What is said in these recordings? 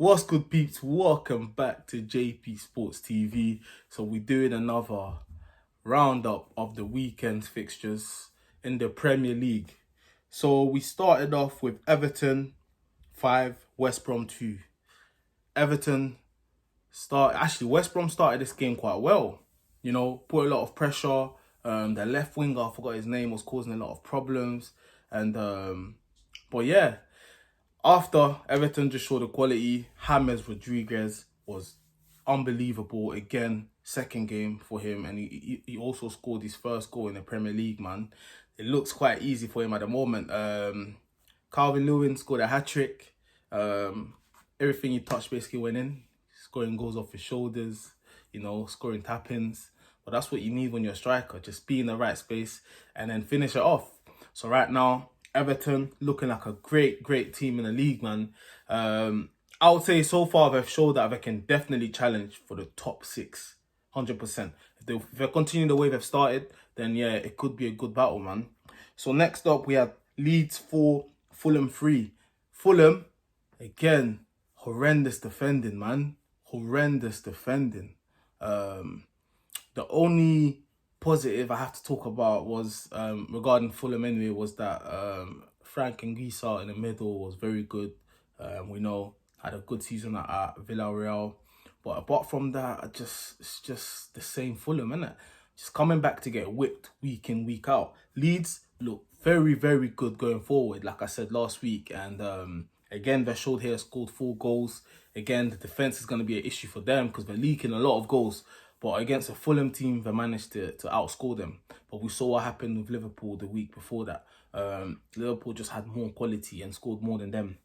What's good, peeps? Welcome back to JP Sports TV. So we're doing another roundup of the weekend's fixtures in the Premier League. So we started off with Everton 5, West Brom 2. West Brom started this game quite well. Put a lot of pressure. The left winger, I forgot his name, was causing a lot of problems. But yeah, after Everton just showed the quality, James Rodriguez was unbelievable again. Second game for him, and he also scored his first goal in the Premier League, man. It looks quite easy for him at the moment. Calvin Lewin scored a hat-trick. Everything he touched basically went in. Scoring goals off his shoulders, scoring tap-ins. But that's what you need when you're a striker. Just be in the right space and then finish it off. So right now, Everton looking like a great team in the league, man. I would say so far they've showed that they can definitely challenge for the top 6, 100%. If they continue the way they've started, then yeah, it could be a good battle, man. So next up, we have Leeds 4, Fulham 3. Fulham, again, horrendous defending, man. Horrendous defending. The only positive I have to talk about was regarding Fulham anyway, was that Frank Anguissa in the middle was very good. We know had a good season at Villarreal, but apart from that, it's just the same Fulham, isn't it? Just coming back to get whipped week in, week out. Leeds look very good going forward, like I said last week, and again they showed here, scored 4 goals. Again, the defense is going to be an issue for them because they're leaking a lot of goals. But against a Fulham team, they managed to outscore them. But we saw what happened with Liverpool the week before that. Liverpool just had more quality and scored more than them.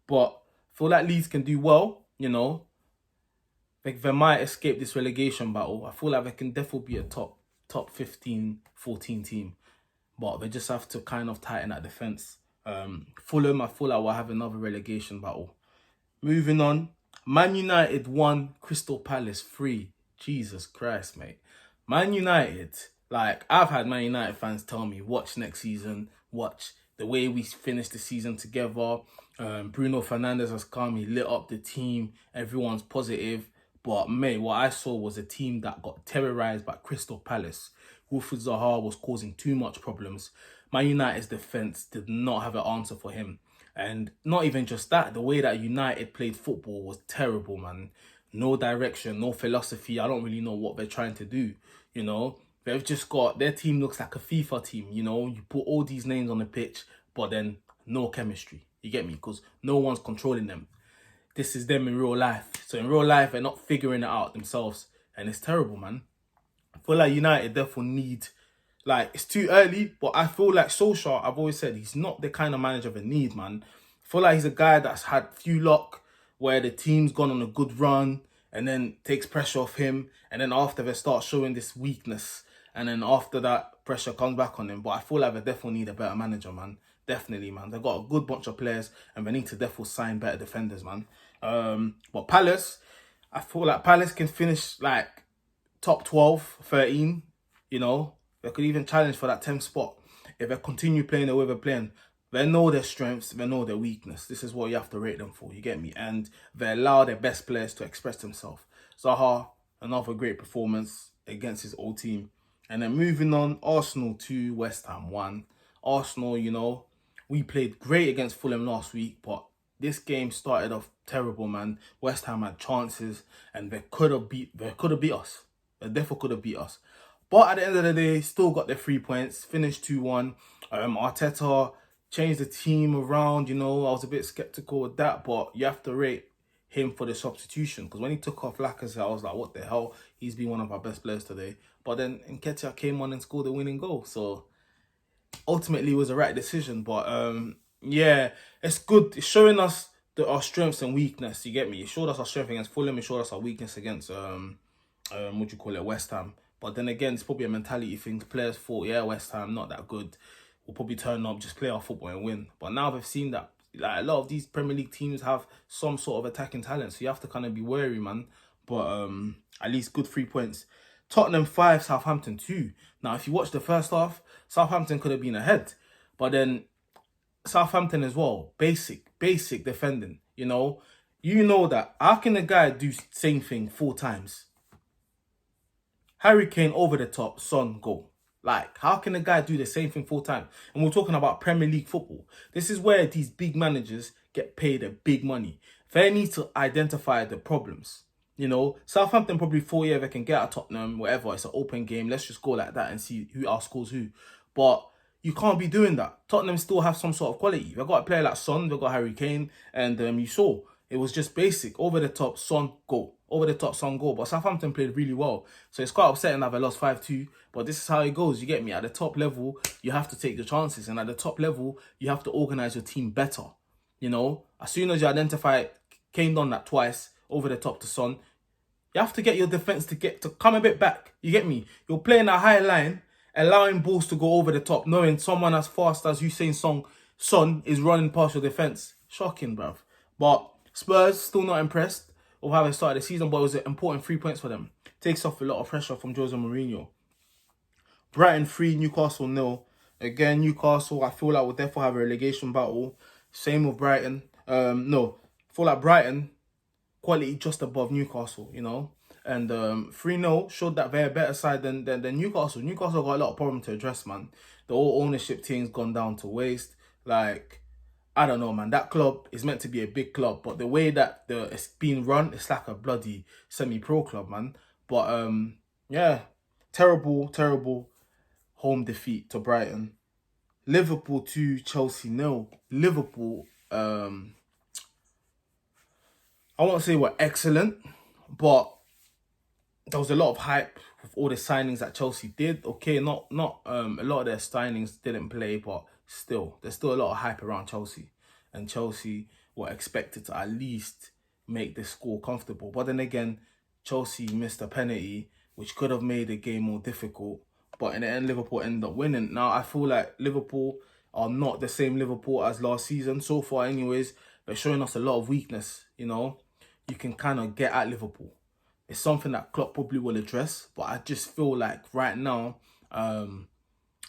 But I feel like Leeds can do well, They might escape this relegation battle. I feel like they can definitely be a top 15, 14 team. But they just have to kind of tighten that defence. Fulham, I feel like we'll have another relegation battle. Moving on, Man United 1, Crystal Palace 3. Jesus Christ, mate. Man United, like, I've had Man United fans tell me, watch next season, watch the way we finish the season together. Bruno Fernandes has come, he lit up the team, everyone's positive. But, mate, what I saw was a team that got terrorised by Crystal Palace. Wilfried Zaha was causing too much problems. Man United's defence did not have an answer for him. And not even just that, the way that United played football was terrible, man. No direction, no philosophy. I don't really know what they're trying to do, They've just got, their team looks like a FIFA team, You put all these names on the pitch, but then no chemistry. You get me? Because no one's controlling them. This is them in real life. So in real life, they're not figuring it out themselves. And it's terrible, man. I feel like United therefore need, it's too early, but I feel like Solskjaer, I've always said, he's not the kind of manager they need, man. I feel like he's a guy that's had few luck, where the team's gone on a good run and then takes pressure off him. And then after they start showing this weakness. And then after that, pressure comes back on him. But I feel like they definitely need a better manager, man. Definitely, man. They've got a good bunch of players and they need to definitely sign better defenders, man. But Palace, I feel like Palace can finish top 12, 13, They could even challenge for that 10th spot if they continue playing the way they're playing. They know their strengths, they know their weakness. This is what you have to rate them for, you get me? And they allow their best players to express themselves. Zaha, another great performance against his old team. And then moving on, Arsenal 2, West Ham 1. Arsenal, we played great against Fulham last week, but this game started off terrible, man. West Ham had chances and they could have beat us. They definitely could have beat us. But at the end of the day, still got their 3 points, finished 2-1. Arteta changed the team around, I was a bit sceptical with that, but you have to rate him for the substitution, because when he took off Lacazette, I was like, what the hell? He's been one of our best players today. But then Nketiah came on and scored the winning goal. So ultimately, it was the right decision. But yeah, it's good. It's showing us our strengths and weakness. You get me? It showed us our strength against Fulham. It showed us our weakness against West Ham. But then again, it's probably a mentality thing. Players thought, yeah, West Ham not that good. We'll probably turn up, just play our football and win. But now they've seen that a lot of these Premier League teams have some sort of attacking talent, so you have to kind of be wary, man. But at least good 3 points. Tottenham 5, Southampton 2. Now, if you watch the first half, Southampton could have been ahead. But then Southampton as well, basic defending, You know that. How can a guy do same thing 4 times? Harry Kane over the top, Son goal. Like, how can a guy do the same thing 4 times? And we're talking about Premier League football. This is where these big managers get paid a big money. They need to identify the problems. You know, Southampton probably 4 years they can get at Tottenham, whatever. It's an open game. Let's just go like that and see who outscores who. But you can't be doing that. Tottenham still have some sort of quality. They've got a player like Son, they've got Harry Kane, and you saw it was just basic. Over the top, Son, goal. Over the top, Son, goal. But Southampton played really well. So it's quite upsetting that they lost 5-2. But this is how it goes. You get me? At the top level, you have to take your chances. And at the top level, you have to organise your team better. You know? As soon as you identify Kane done that twice, over the top to Son, you have to get your defence to come a bit back. You get me? You're playing a high line, allowing balls to go over the top, knowing someone as fast as Son is running past your defence. Shocking, bruv. But Spurs still not impressed of how they started the season, but it was an important 3 points for them. Takes off a lot of pressure from Jose Mourinho. Brighton 3, Newcastle 0. Again, Newcastle, I feel like will therefore have a relegation battle. Same with Brighton. No, I feel like Brighton, quality just above Newcastle, you know. And 3-0 showed that they're a better side than Newcastle. Newcastle got a lot of problems to address, man. The whole ownership team's gone down to waste. Like, I don't know, man. That club is meant to be a big club, but the way that it's being run, it's like a bloody semi-pro club, man. But yeah, terrible home defeat to Brighton. Liverpool 2, Chelsea 0. Liverpool, I won't say were excellent, but there was a lot of hype with all the signings that Chelsea did. Okay, not a lot of their signings didn't play, but still, there's still a lot of hype around Chelsea. And Chelsea were expected to at least make the score comfortable. But then again, Chelsea missed a penalty, which could have made the game more difficult. But in the end, Liverpool ended up winning. Now, I feel like Liverpool are not the same Liverpool as last season. So far, anyways, they're showing us a lot of weakness, you know. You can kind of get at Liverpool. It's something that Klopp probably will address. But I just feel like right now,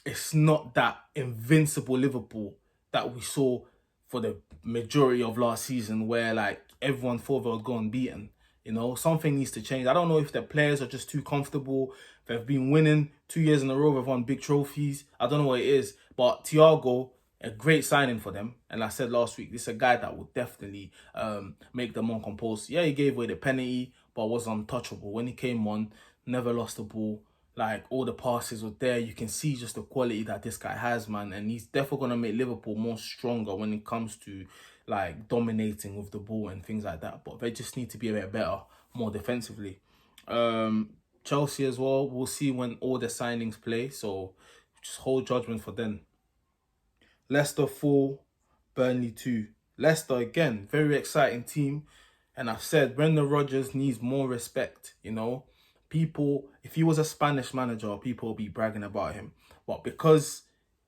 it's not that invincible Liverpool that we saw for the majority of last season, where like everyone thought they would go unbeaten. You know, something needs to change. I don't know if the players are just too comfortable. They've been winning 2 years in a row. They've won big trophies. I don't know what it is. But Thiago, a great signing for them. And like I said last week, this is a guy that will definitely make them more composed. Yeah, he gave away the penalty, but was untouchable. When he came on, never lost the ball. Like, all the passes were there. You can see just the quality that this guy has, man. And he's definitely going to make Liverpool more stronger when it comes to, like, dominating with the ball and things like that. But they just need to be a bit better, more defensively. Chelsea as well, we'll see when all the signings play. So, just hold judgment for them. Leicester 4, Burnley 2. Leicester, again, very exciting team. And I've said Brendan Rodgers needs more respect, you know. People, if he was a Spanish manager, people will be bragging about him. But because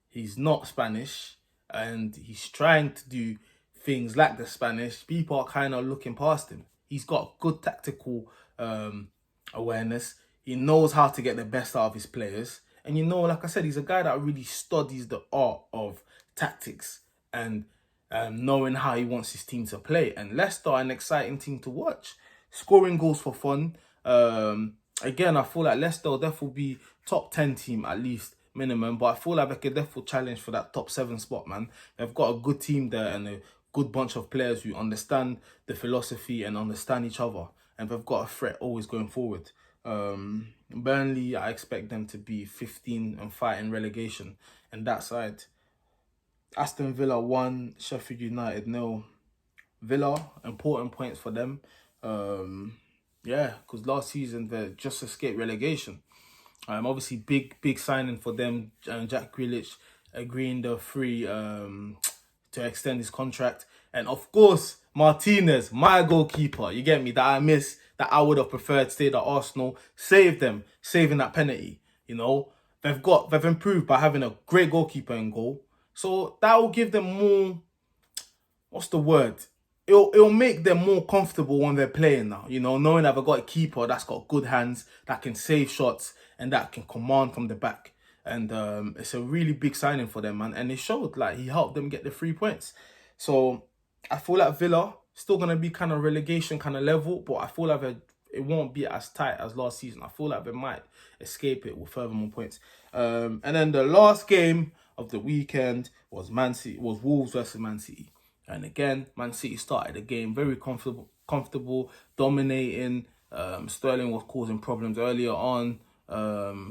he's not Spanish and he's trying to do things like the Spanish, people are kind of looking past him. He's got good tactical awareness. He knows how to get the best out of his players. And you know, like I said, he's a guy that really studies the art of tactics and knowing how he wants his team to play. And Leicester are an exciting team to watch. Scoring goals for fun. Again, I feel like Leicester will definitely be top 10 team at least, minimum. But I feel like they could definitely challenge for that top 7 spot, man. They've got a good team there and a good bunch of players who understand the philosophy and understand each other. And they've got a threat always going forward. Burnley, I expect them to be 15 and fighting relegation. And that side, Aston Villa 1, Sheffield United 0. Villa, important points for them. Yeah, because last season they just escaped relegation. Obviously big signing for them. Jack Grealish agreeing the free to extend his contract, and of course Martinez, my goalkeeper. You get me? That I miss. That I would have preferred stayed at Arsenal. Saved them, saving that penalty. You know, they've improved by having a great goalkeeper in goal. So that will give them more. What's the word? It'll make them more comfortable when they're playing now, you know, knowing that they've got a keeper that's got good hands, that can save shots, and that can command from the back. And it's a really big signing for them, man. And it showed, like, he helped them get the 3 points. So I feel like Villa Still gonna be kind of relegation kind of level, but I feel like it won't be as tight as last season. I feel like they might escape it with further more points. And then the last game of the weekend was Wolves versus Man City. And again, Man City started the game very comfortable, dominating. Sterling was causing problems earlier on.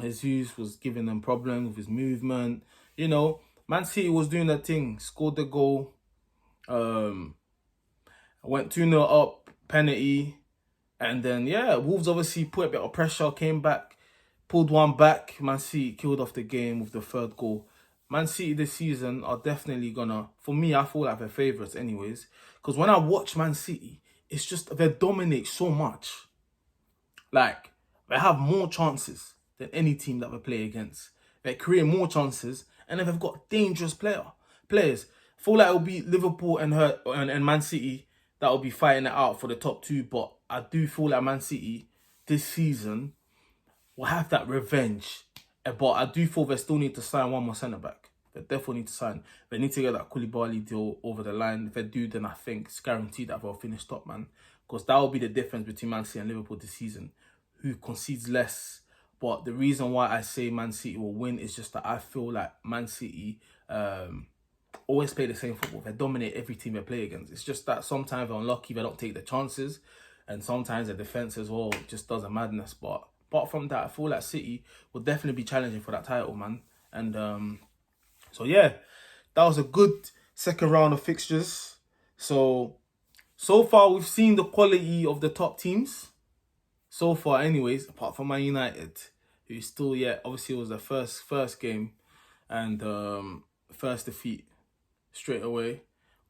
Jesus was giving them problems with his movement. You know, Man City was doing their thing, scored the goal. Went 2-0 up, penalty. And then, yeah, Wolves obviously put a bit of pressure, came back, pulled one back. Man City killed off the game with the third goal. Man City this season are definitely gonna, for me, I feel like they're favourites anyways. Because when I watch Man City, it's just, they dominate so much. Like, they have more chances than any team that they play against. They create more chances, and then they've got dangerous players. I feel like it'll be Liverpool and Man City that will be fighting it out for the top two, but I do feel like Man City this season will have that revenge. But I do feel they still need to sign one more centre-back. They definitely need to sign. They need to get that Koulibaly deal over the line. If they do, then I think it's guaranteed that they'll finish top, man. Because that will be the difference between Man City and Liverpool this season. Who concedes less. But the reason why I say Man City will win is just that I feel like Man City always play the same football. They dominate every team they play against. It's just that sometimes they're unlucky, they don't take the chances. And sometimes the defence as well just does a madness. But apart from that, I feel like City will definitely be challenging for that title, man. And so yeah, that was a good second round of fixtures. So far we've seen the quality of the top teams. So far anyways, apart from Man United, who still, yeah, obviously it was their first game and first defeat straight away.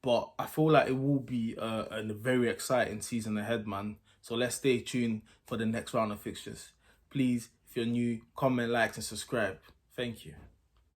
But I feel like it will be a very exciting season ahead, man. So let's stay tuned for the next round of fixtures. Please, if you're new, comment, like, and subscribe. Thank you.